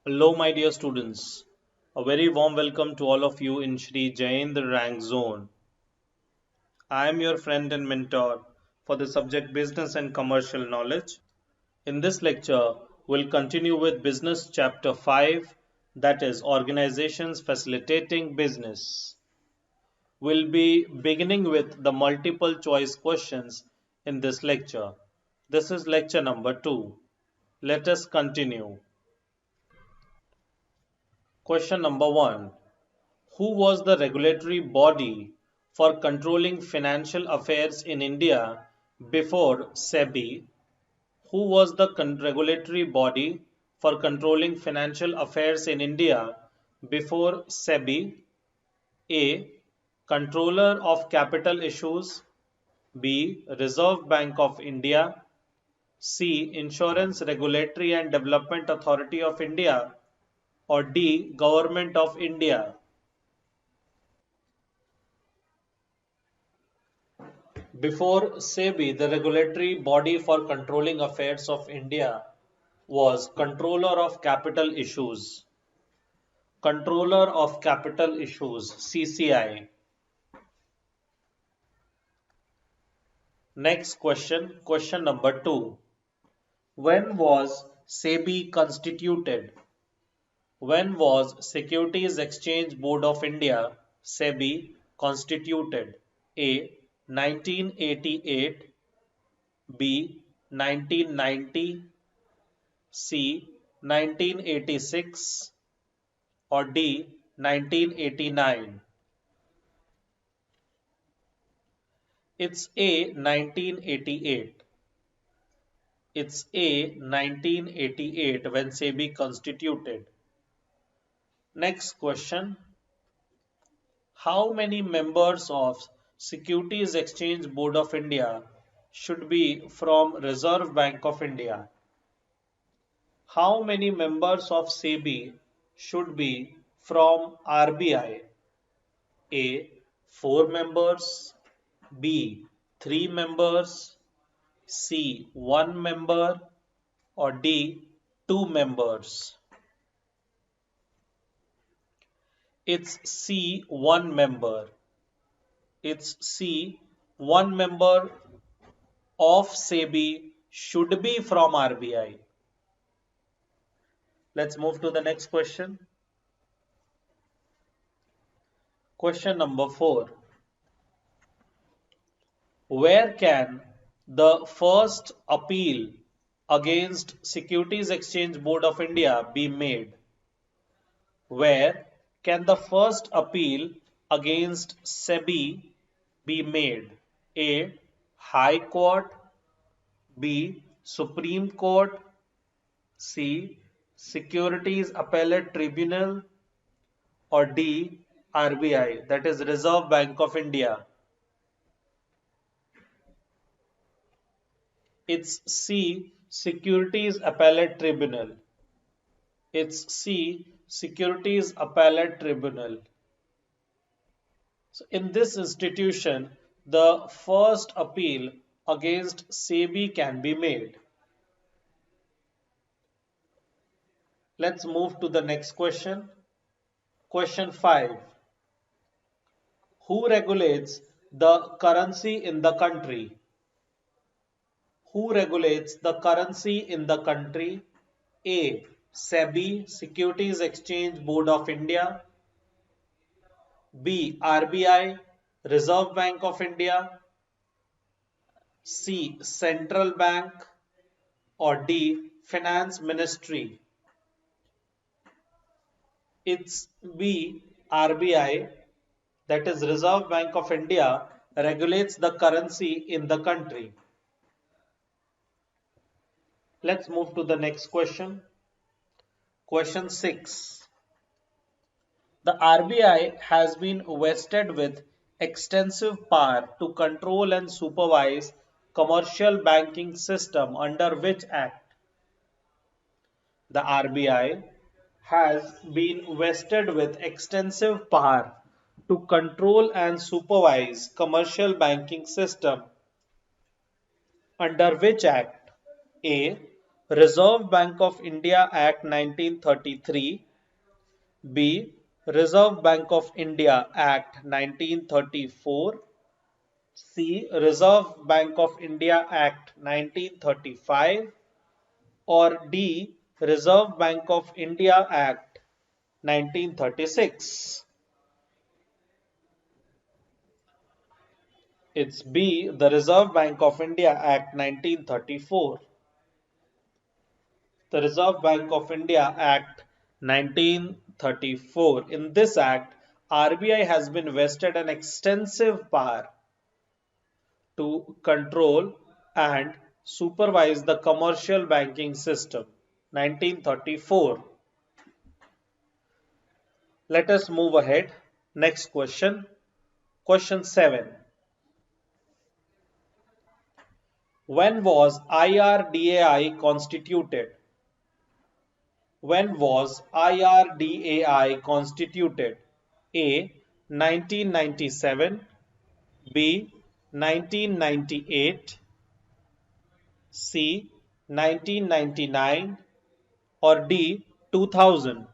Hello, my dear students. A very warm welcome to all of you in Shri Jayendra Rank Zone. I am your friend and mentor for the subject Business and Commercial Knowledge. In this lecture, we'll continue with Business Chapter 5, that is Organizations Facilitating Business. We'll be beginning with the multiple choice questions in this lecture. This is lecture number 2. Let us continue. Question number 1. Who was the regulatory body for controlling financial affairs in India before SEBI? Who was the regulatory body for controlling financial affairs in India before SEBI? A. Controller of Capital Issues. B. Reserve Bank of India. C. Insurance Regulatory and Development Authority of India. Or D. Government of India. Before SEBI, the regulatory body for controlling affairs of India was Controller of Capital Issues. Controller of Capital Issues, CCI. Next question, question number 2. When was SEBI constituted? When was Securities Exchange Board of India, SEBI, constituted? A. 1988, B. 1990, C. 1986 or D. 1989? It's A. 1988. It's A. 1988 when SEBI constituted. Next question. How many members of Securities Exchange Board of India should be from Reserve Bank of India? How many members of SEBI should be from RBI? A. 4 members, B. 3 members, C. 1 member, or D. 2 members? It's C. 1 member. It's C. 1 member of SEBI should be from RBI. Let's move to the next question. Question number 4. Where can the first appeal against Securities Exchange Board of India be made? Where can the first appeal against SEBI be made? A. High Court, B. Supreme Court, C. Securities Appellate Tribunal, or D. RBI, that is Reserve Bank of India. It's C. Securities Appellate Tribunal. It's C. Securities Appellate Tribunal. So in this institution, the first appeal against SEBI can be made. Let's move to the next question. Question 5. Who regulates the currency in the country? Who regulates the currency in the country? A. SEBI, Securities Exchange Board of India. B. RBI, Reserve Bank of India. C. Central Bank, or D. Finance Ministry? It's B. RBI, that is Reserve Bank of India, regulates the currency in the country. Let's move to the next question. Question 6. The RBI has been vested with extensive power to control and supervise commercial banking system under which act? The RBI has been vested with extensive power to control and supervise commercial banking system under which act? A. Reserve Bank of India Act 1933, B. Reserve Bank of India Act 1934, C. Reserve Bank of India Act 1935, or D. Reserve Bank of India Act 1936. It's B. The Reserve Bank of India Act 1934. The Reserve Bank of India Act 1934. In this act, RBI has been vested an extensive power to control and supervise the commercial banking system. 1934. Let us move ahead. Next question. Question 7. When was IRDAI constituted? When was IRDAI constituted? A. 1997, B. 1998, C. 1999, or D. 2000.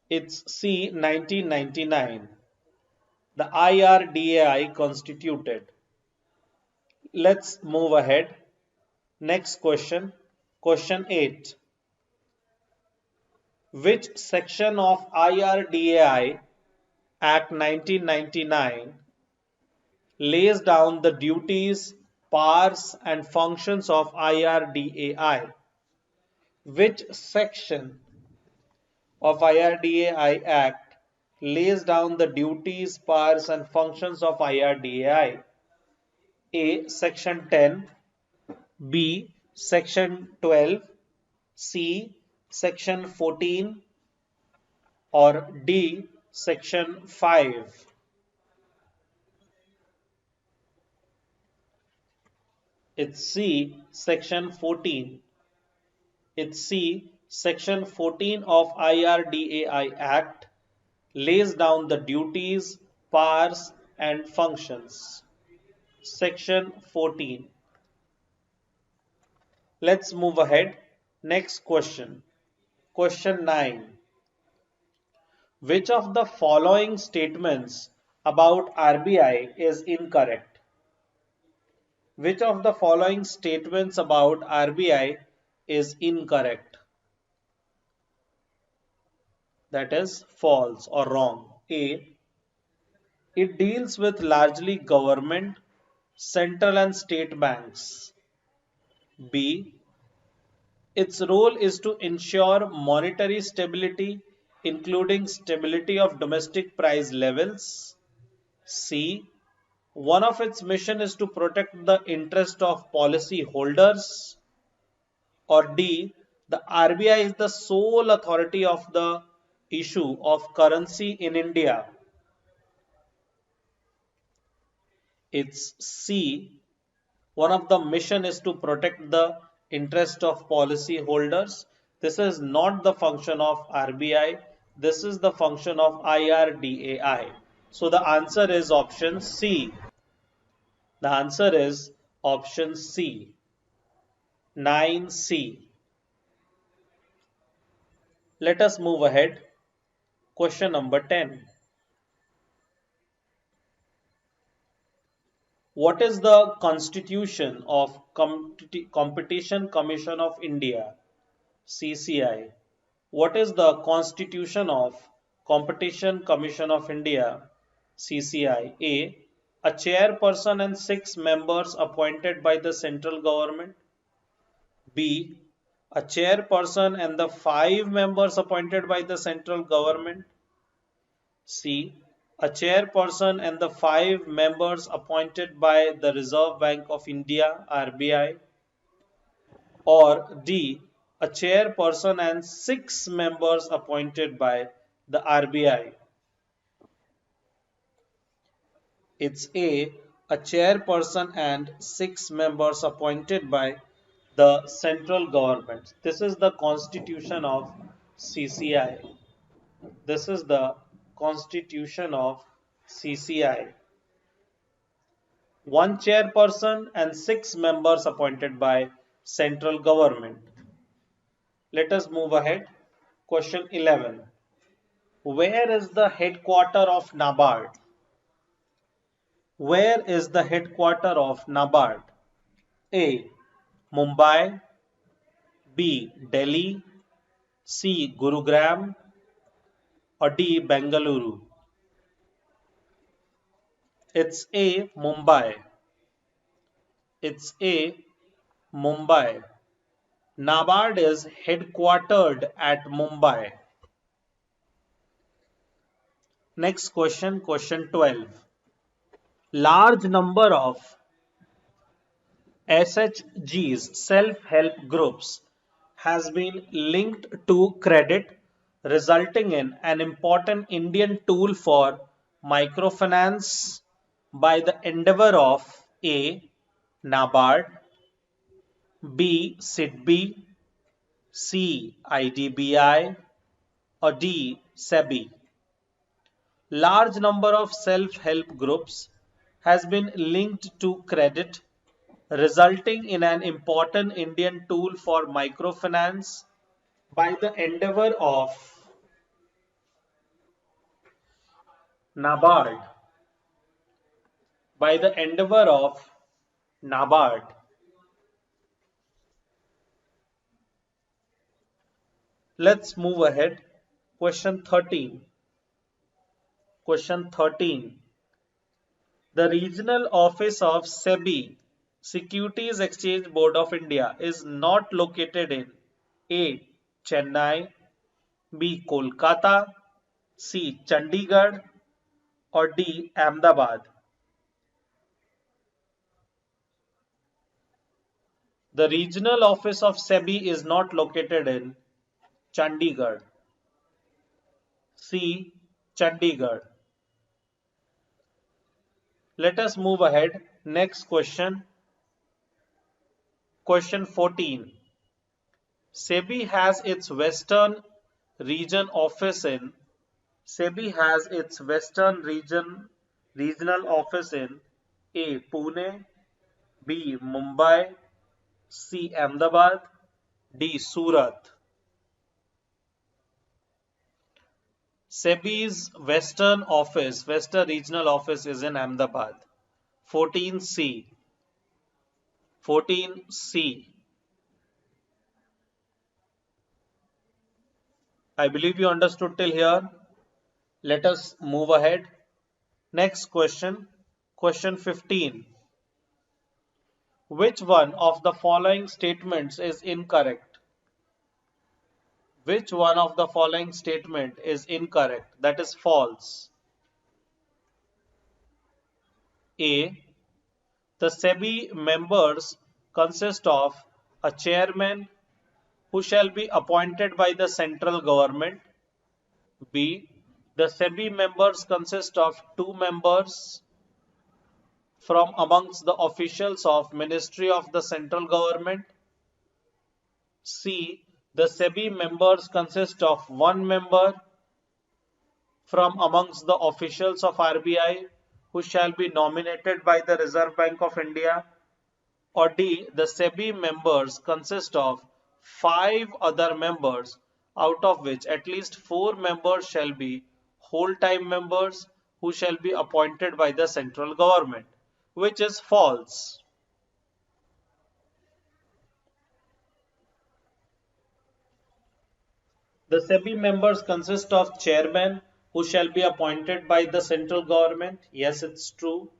It's C. 1999. The IRDAI constituted. Let's move ahead. Next question. Question 8. Which section of IRDAI Act 1999 lays down the duties, powers and functions of IRDAI? Which section of IRDAI Act lays down the duties, powers and functions of IRDAI? A. Section 10, B. Section 12, C. Section 14, or D. Section 5. It's C. Section 14. It's C. Section 14 of IRDAI Act lays down the duties, powers and functions. Section 14. Let's move ahead. Next question. Question 9. Which of the following statements about RBI is incorrect? Which of the following statements about RBI is incorrect? That is false or wrong. A. It deals with largely government, central and state banks. B. Its role is to ensure monetary stability, including stability of domestic price levels. C. One of its mission is to protect the interest of policy holders. Or D. The RBI is the sole authority of the issue of currency in India. It's C. One of the mission is to protect the interest of policy holders. This is not the function of RBI. This is the function of IRDAI. So the answer is option C. The answer is option C. 9C. Let us move ahead. Question number 10. What is the constitution of Competition Commission of India, CCI? What is the constitution of Competition Commission of India, CCI? A chairperson and 6 members appointed by the central government. B. A chairperson and the 5 members appointed by the central government. C. A chairperson and the 5 members appointed by the Reserve Bank of India (RBI), or D. A chairperson and 6 members appointed by the RBI. It's A chairperson and 6 members appointed by the central government. This is the constitution of CCI. This is the constitution of CCI. one chairperson and 6 members appointed by central government. Let us move ahead. Question 11. Where is the headquarter of NABARD? Where is the headquarter of NABARD? A. Mumbai, B. Delhi, C. Gurugram, or D. Bengaluru? It's A. Mumbai. It's A. Mumbai. NABARD is headquartered at Mumbai. Next question, question 12. Large number of SHGs, self-help groups, has been linked to credit, resulting in an important Indian tool for microfinance by the endeavor of A. NABARD, B. SIDBI, C. IDBI, or D. SEBI. Large number of self-help groups has been linked to credit, resulting in an important Indian tool for microfinance by the endeavor of NABARD. By the endeavor of NABARD. Let's move ahead. Question 13. Question 13. The regional office of SEBI, Securities Exchange Board of India, is not located in A. Chennai, B. Kolkata, C. Chandigarh, or D. Ahmedabad. The regional office of SEBI is not located in Chandigarh. C. Chandigarh. Let us move ahead. Next question. Question 14. SEBI has its Western region office in SEBI has its Western regional office in A. Pune, B. Mumbai, C. Ahmedabad, D. Surat. SEBI's Western regional office is in Ahmedabad. 14C. 14C. I believe you understood till here. Let us move ahead. Next question. Question 15. Which one of the following statements is incorrect? Which one of the following statement is incorrect? That is false. A. The SEBI members consist of a chairman who shall be appointed by the central government. B. The SEBI members consist of 2 members from amongst the officials of Ministry of the Central Government. C. The SEBI members consist of 1 member from amongst the officials of RBI who shall be nominated by the Reserve Bank of India. Or D. The SEBI members consist of 5 other members, out of which at least 4 members shall be whole-time members who shall be appointed by the central government, which is false. The SEBI members consist of chairman who shall be appointed by the central government. Yes, it's true.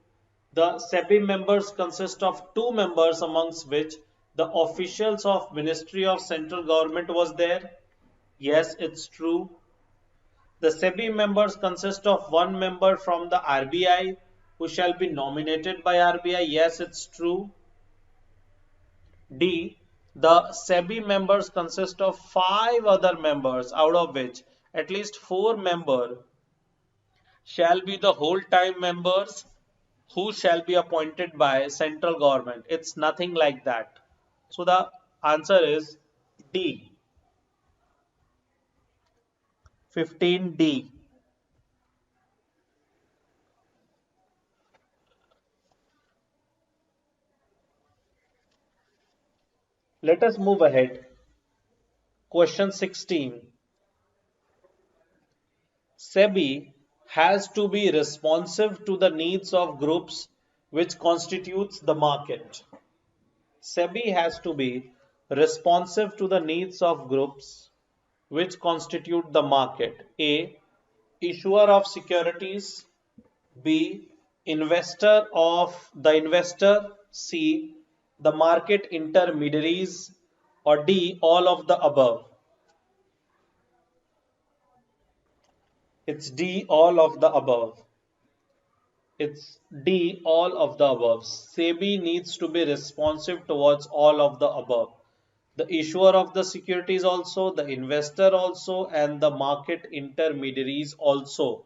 The SEBI members consist of 2 members, amongst which the officials of Ministry of Central Government was there. Yes, it's true. The SEBI members consist of 1 member from the RBI who shall be nominated by RBI. Yes, it's true. D. The SEBI members consist of 5 other members, out of which at least 4 members shall be the whole time members who shall be appointed by central government. It's nothing like that. So the answer is D. 15D. Let us move ahead. Question 16. SEBI has to be responsive to the needs of groups which constitutes the market. SEBI has to be responsive to the needs of groups which constitute the market. A. Issuer of securities. B. Investor of the investor. C. The market intermediaries. Or D. All of the above. It's D. All of the above. It's D. All of the above. SEBI needs to be responsive towards all of the above. The issuer of the securities also, the investor also, and the market intermediaries also.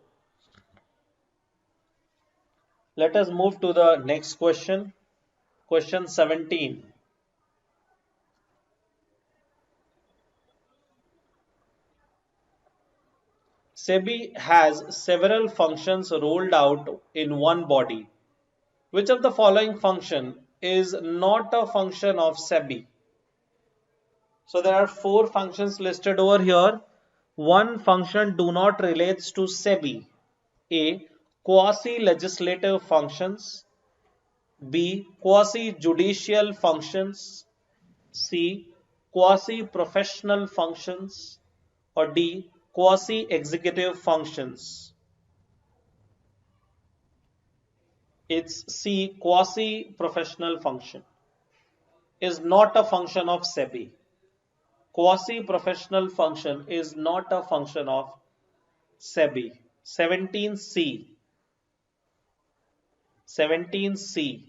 Let us move to the next question. Question 17. SEBI has several functions rolled out in one body. Which of the following function is not a function of SEBI? So there are four functions listed over here. One function do not relates to SEBI. A. Quasi-legislative functions. B. Quasi-judicial functions. C. Quasi-professional functions. Or D. Quasi-executive functions. It's C. Quasi-professional function. Is not a function of SEBI. Quasi-professional function is not a function of SEBI. 17C. 17C.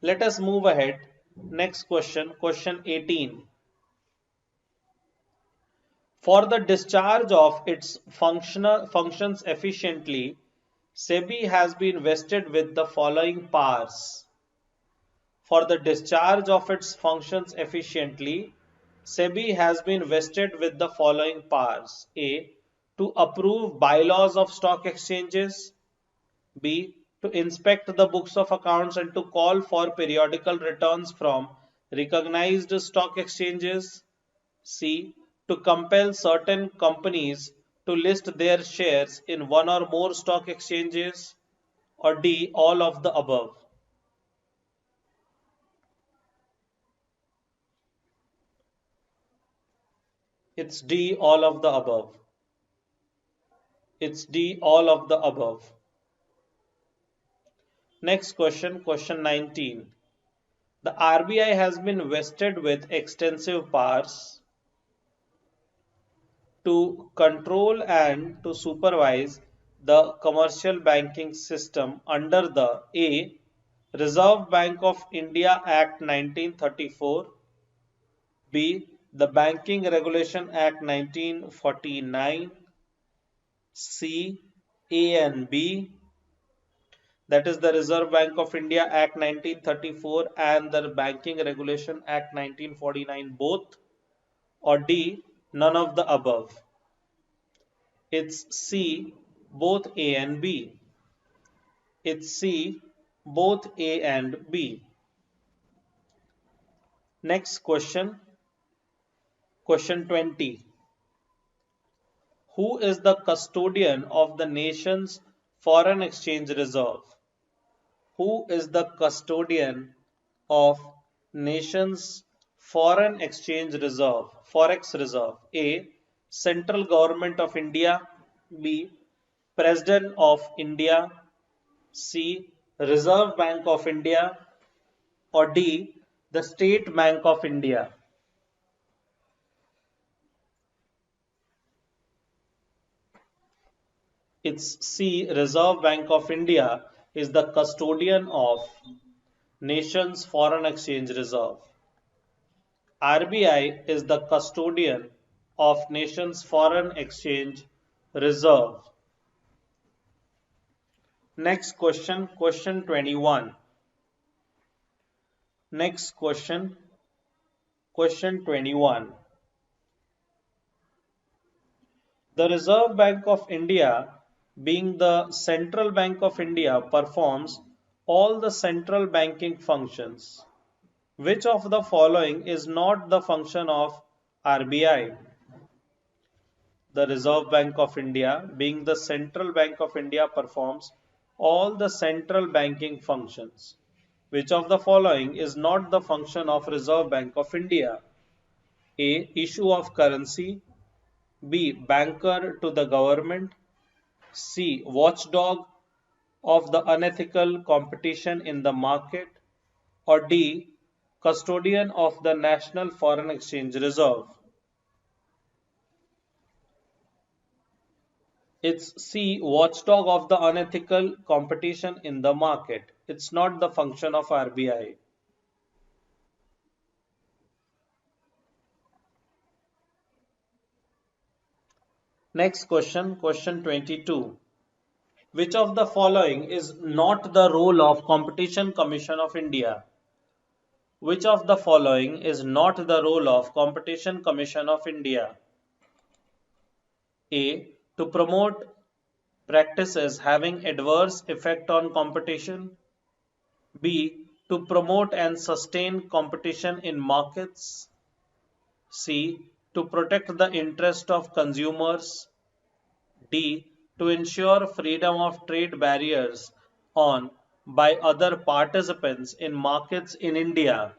Let us move ahead. Next question, question 18. For the discharge of its functions efficiently, SEBI has been vested with the following powers. For the discharge of its functions efficiently, SEBI has been vested with the following powers. A. To approve bylaws of stock exchanges. B. To inspect the books of accounts and to call for periodical returns from recognized stock exchanges. C. To compel certain companies to list their shares in one or more stock exchanges. Or D. All of the above. It's D. All of the above. It's D. All of the above. Next question, question 19. The RBI has been vested with extensive powers to control and to supervise the commercial banking system under the A. Reserve Bank of India Act 1934, B. The Banking Regulation Act 1949, C. A and B, that is the Reserve Bank of India Act 1934 and the Banking Regulation Act 1949 both, or D. None of the above. It's C. Both A and B. It's C. Both A and B. Next question. Question 20. Who is the custodian of the nation's foreign exchange reserve? Who is the custodian of nation's foreign exchange reserve, forex reserve? A. Central Government of India. B. President of India. C. Reserve Bank of India. Or D. The State Bank of India. It's C. Reserve Bank of India is the custodian of nation's foreign exchange reserve. RBI is the custodian of nation's foreign exchange reserve. Next question, question 21. Next question, question 21. The Reserve Bank of India, being the Central Bank of India, performs all the central banking functions. Which of the following is not the function of RBI? The Reserve Bank of India, being the central bank of India, performs all the central banking functions. Which of the following is not the function of Reserve Bank of India? A. Issue of currency. B. Banker to the government. C. Watchdog of the unethical competition in the market. Or D. Custodian of the National Foreign Exchange Reserve. It's C. Watchdog of the unethical competition in the market. It's not the function of RBI. Next question, question 22. Which of the following is not the role of Competition Commission of India? Which of the following is not the role of Competition Commission of India? A. To promote practices having adverse effect on competition. B. To promote and sustain competition in markets. C. To protect the interest of consumers. D. To ensure freedom of trade barriers on by other participants in markets in India.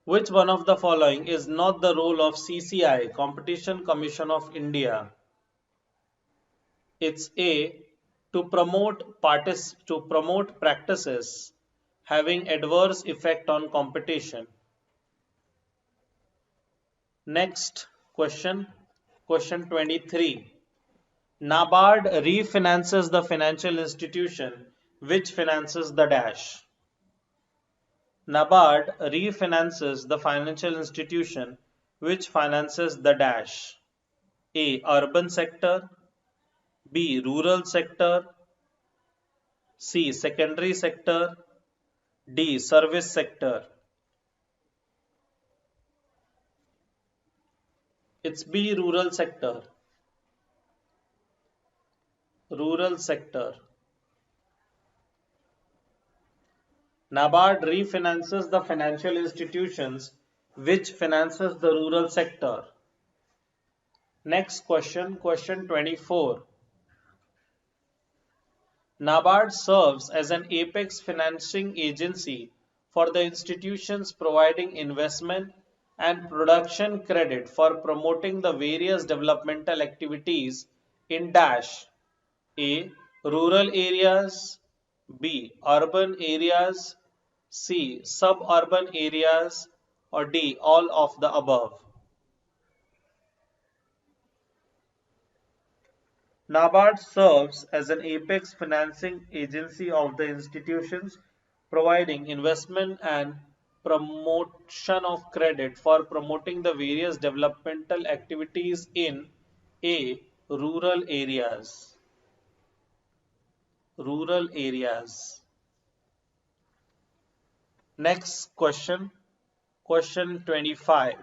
Which one of the following is not the role of CCI, Competition Commission of India? It's A. To promote practices having adverse effect on competition. Next question, question 23. NABARD refinances the financial institution which finances the dash. NABARD refinances the financial institution which finances the dash. A. Urban sector. B. Rural sector. C. Secondary sector. D. Service sector. It's B. Rural sector. Rural sector. NABARD refinances the financial institutions which finances the rural sector. Next question, question 24. NABARD serves as an apex financing agency for the institutions providing investment and production credit for promoting the various developmental activities in dash. A. Rural areas. B. Urban areas. C. Suburban areas. Or D. All of the above. NABARD serves as an apex financing agency of the institutions providing investment and promotion of credit for promoting the various developmental activities in A. Rural areas. Rural areas. Next question, question 25.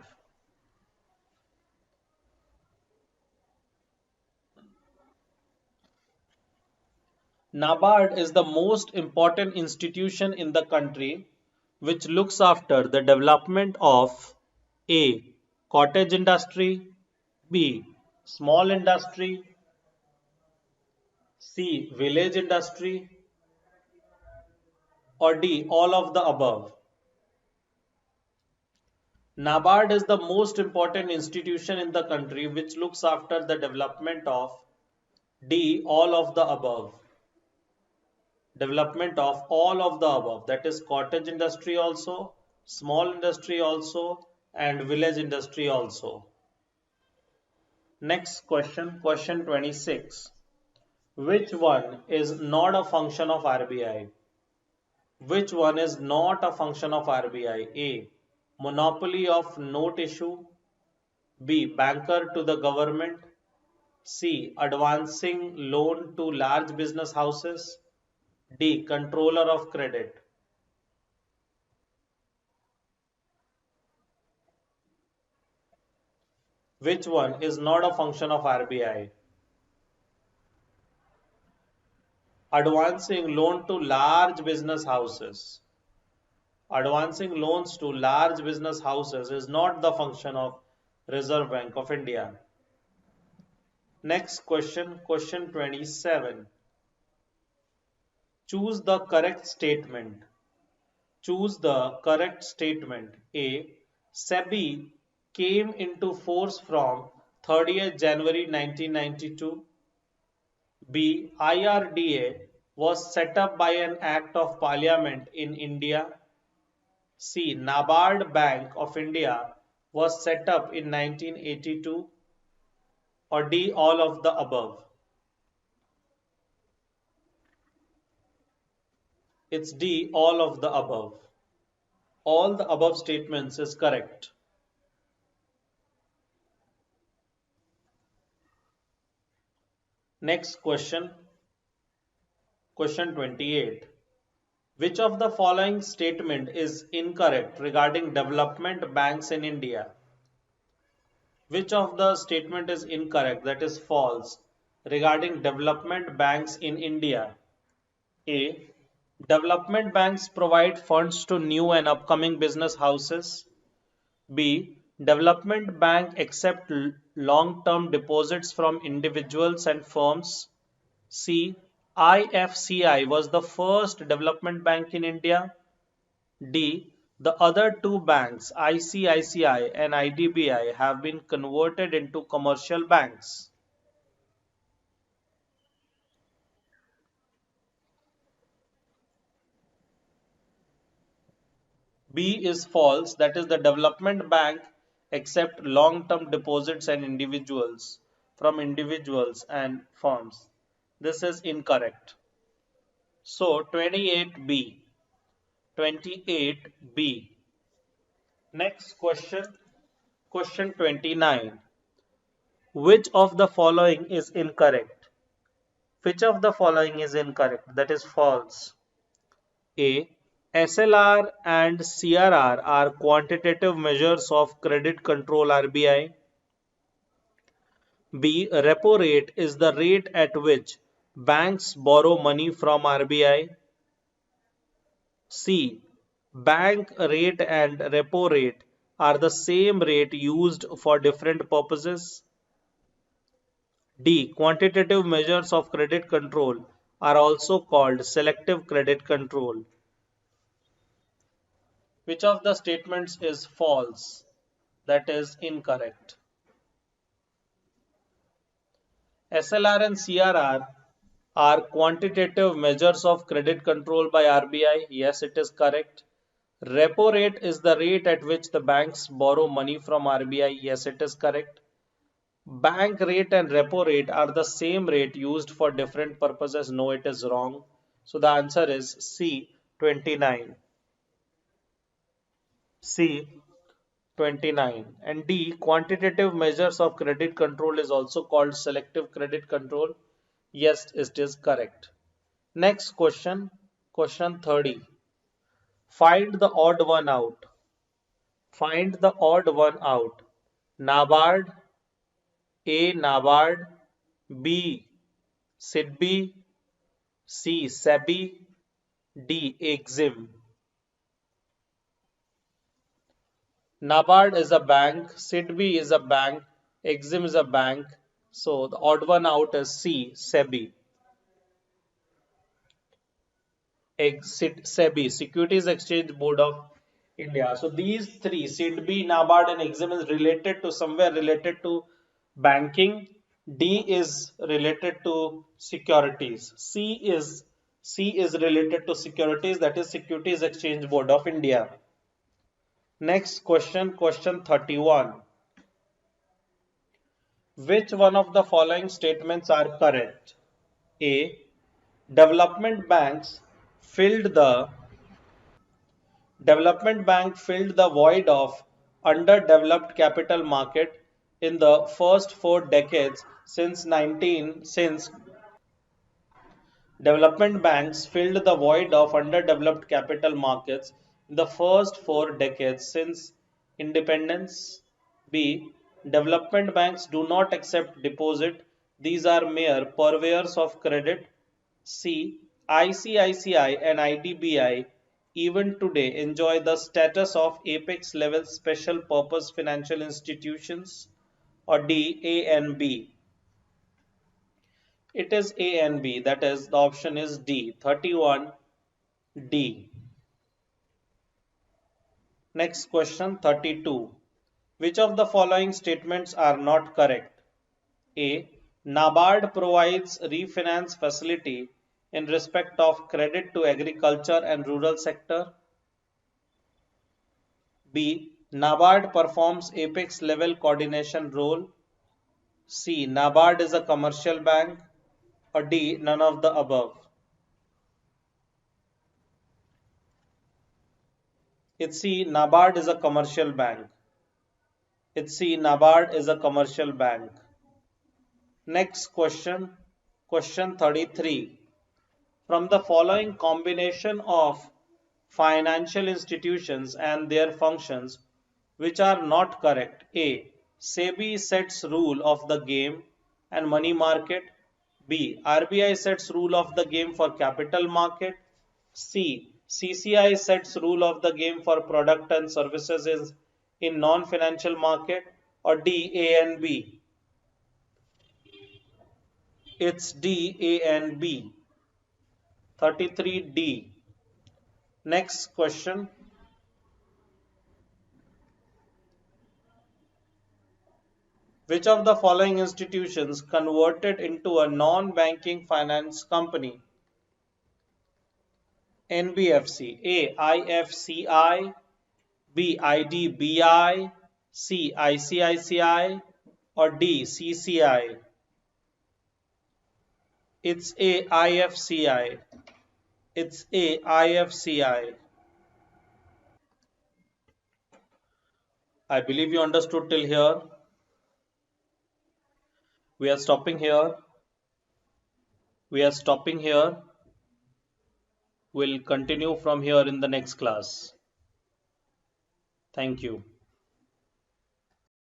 NABARD is the most important institution in the country which looks after the development of A. Cottage industry. B. Small industry. C. Village industry. Or D. All of the above. NABARD is the most important institution in the country which looks after the development of D. All of the above. Development of all of the above, that is cottage industry also, small industry also, and village industry also. Next question, question 26. Which one is not a function of RBI? Which one is not a function of RBI? A. Monopoly of note issue. B. Banker to the government. C. Advancing loan to large business houses. D. Controller of credit. Which one is not a function of RBI? Advancing loan to large business houses. Advancing loans to large business houses is not the function of Reserve Bank of India. Next question, question 27. Choose the correct statement. Choose the correct statement. A. SEBI came into force from 30th January 1992. B. IRDA was set up by an act of parliament in India. C. NABARD Bank of India was set up in 1982. Or D. All of the above. It's D. All of the above. All the above statements is correct. Next question, question 28. Which of the following statement is incorrect regarding development banks in India? Which of the statement is incorrect, that is false, regarding development banks in India? A. Development banks provide funds to new and upcoming business houses. B. Development bank accept long-term deposits from individuals and firms. C. IFCI was the first development bank in India. D. The other two banks, ICICI and IDBI, have been converted into commercial banks. B is false, that is the development bank accept long-term deposits and individuals from individuals and firms. This is incorrect. So 28B. 28B. Next question, question 29. Which of the following is incorrect? Which of the following is incorrect? That is false. A. SLR and CRR are quantitative measures of credit control RBI. B. Repo rate is the rate at which banks borrow money from RBI. C. Bank rate and repo rate are the same rate used for different purposes. D. Quantitative measures of credit control are also called selective credit control. Which of the statements is false? That is incorrect. SLR and CRR are quantitative measures of credit control by RBI. Yes, it is correct. Repo rate is the rate at which the banks borrow money from RBI. Yes, it is correct. Bank rate and repo rate are the same rate used for different purposes. No, it is wrong. So the answer is C, 29. C, 29. And D, quantitative measures of credit control is also called selective credit control. Yes, it is correct. Next question, question 30. Find the odd one out. Find the odd one out. NABARD, A. NABARD, B. SIDBI, C. SEBI, D. EXIM. NABARD is a bank, SIDBI is a bank, EXIM is a bank. So the odd one out is C. SEBI. SEBI, Securities Exchange Board of India. So these three, SIDBI, NABARD and EXIM is related to somewhere related to banking. D is related to securities. C is related to securities, that is Securities Exchange Board of India. Next question, question 31. Which one of the following statements are correct? A. Development banks filled the Development Bank filled the void of underdeveloped capital market in the first 4 decades since development banks filled the void of underdeveloped capital markets in the first 4 decades since independence. B. Development banks do not accept deposit. These are mere purveyors of credit. C. ICICI and IDBI even today enjoy the status of apex level special purpose financial institutions? Or D, A and B? It is A and B. That is, the option is D, 31 D. Next question, 32. Which of the following statements are not correct? A. NABARD provides refinance facility in respect of credit to agriculture and rural sector. B. NABARD performs apex level coordination role. C. NABARD is a commercial bank. Or D. None of the above. It's C. NABARD is a commercial bank. It's C. NABARD is a commercial bank. Next question. Question 33. From the following combination of financial institutions and their functions, which are not correct? A. SEBI sets rule of the game and money market. B. RBI sets rule of the game for capital market. C. CCI sets rule of the game for product and services in non-financial market. Or D, A and B? It's D, A and B. 33D. Next question. Which of the following institutions converted into a non-banking finance company? NBFC. A. IFCI. B. IDBI. C. ICICI. Or D. CCI. It's A. IFCI. It's A. IFCI. I believe you understood till here. We are stopping here. We are stopping here. We'll continue from here in the next class. Thank you.